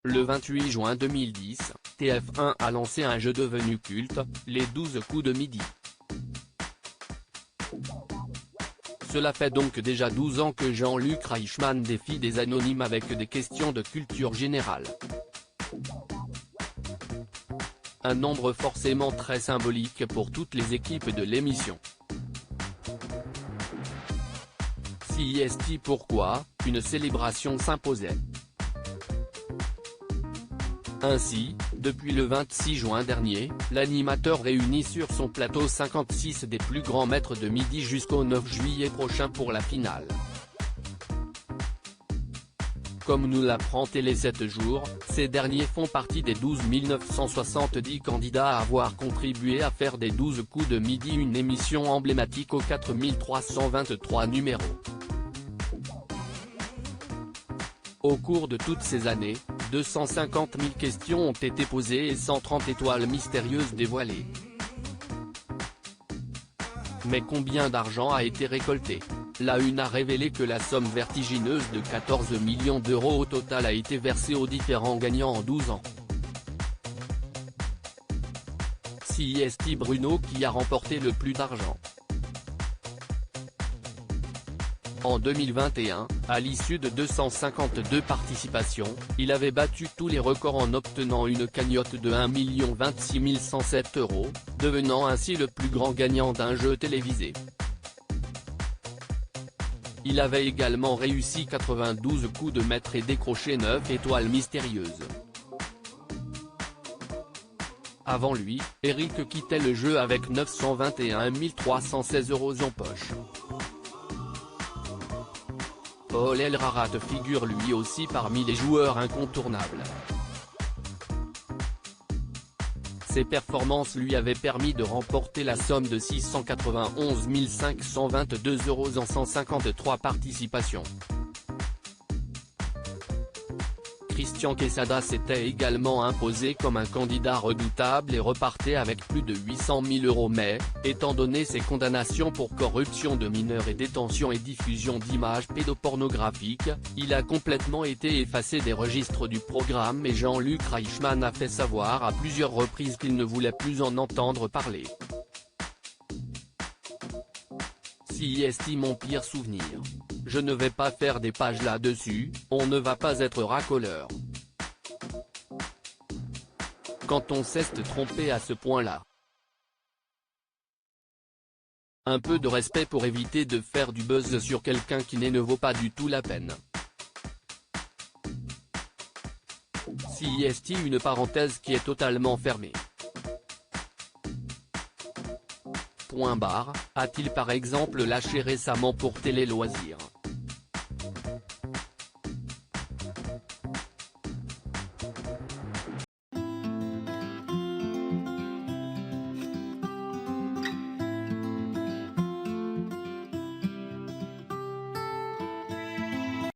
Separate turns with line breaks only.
Le 28 juin 2010, TF1 a lancé un jeu devenu culte, les 12 coups de midi. Cela fait donc déjà 12 ans que Jean-Luc Reichmann défie des anonymes avec des questions de culture générale. Un nombre forcément très symbolique pour toutes les équipes de l'émission. CIST pourquoi, une célébration s'imposait. Ainsi, depuis le 26 juin dernier, l'animateur réunit sur son plateau 56 des plus grands maîtres de midi jusqu'au 9 juillet prochain pour la finale. Comme nous l'apprend Télé 7 jours, ces derniers font partie des 12 970 candidats à avoir contribué à faire des 12 coups de midi une émission emblématique aux 4323 numéros. Au cours de toutes ces années, 250 000 questions ont été posées et 130 étoiles mystérieuses dévoilées. Mais combien d'argent a été récolté? La Une a révélé que la somme vertigineuse de 14 millions d'euros au total a été versée aux différents gagnants en 12 ans. CIST Bruno qui a remporté le plus d'argent. En 2021, à l'issue de 252 participations, il avait battu tous les records en obtenant une cagnotte de 1 026 107 €, devenant ainsi le plus grand gagnant d'un jeu télévisé. Il avait également réussi 92 coups de maître et décroché 9 étoiles mystérieuses. Avant lui, Eric quittait le jeu avec 921 316 € en poche. Paul Elrarat figure lui aussi parmi les joueurs incontournables. Ses performances lui avaient permis de remporter la somme de 691 522 € en 153 participations. Christian Quesada s'était également imposé comme un candidat redoutable et repartait avec plus de 800 000 € mais, étant donné ses condamnations pour corruption de mineurs et détention et diffusion d'images pédopornographiques, il a complètement été effacé des registres du programme et Jean-Luc Reichmann a fait savoir à plusieurs reprises qu'il ne voulait plus en entendre parler. CIST mon pire souvenir. Je ne vais pas faire des pages là-dessus, on ne va pas être racoleur. Quand on sait se tromper à ce point-là. Un peu de respect pour éviter de faire du buzz sur quelqu'un qui ne vaut pas du tout la peine. CIST une parenthèse qui est totalement fermée. A-t-il par exemple lâché récemment pour Télé Loisirs?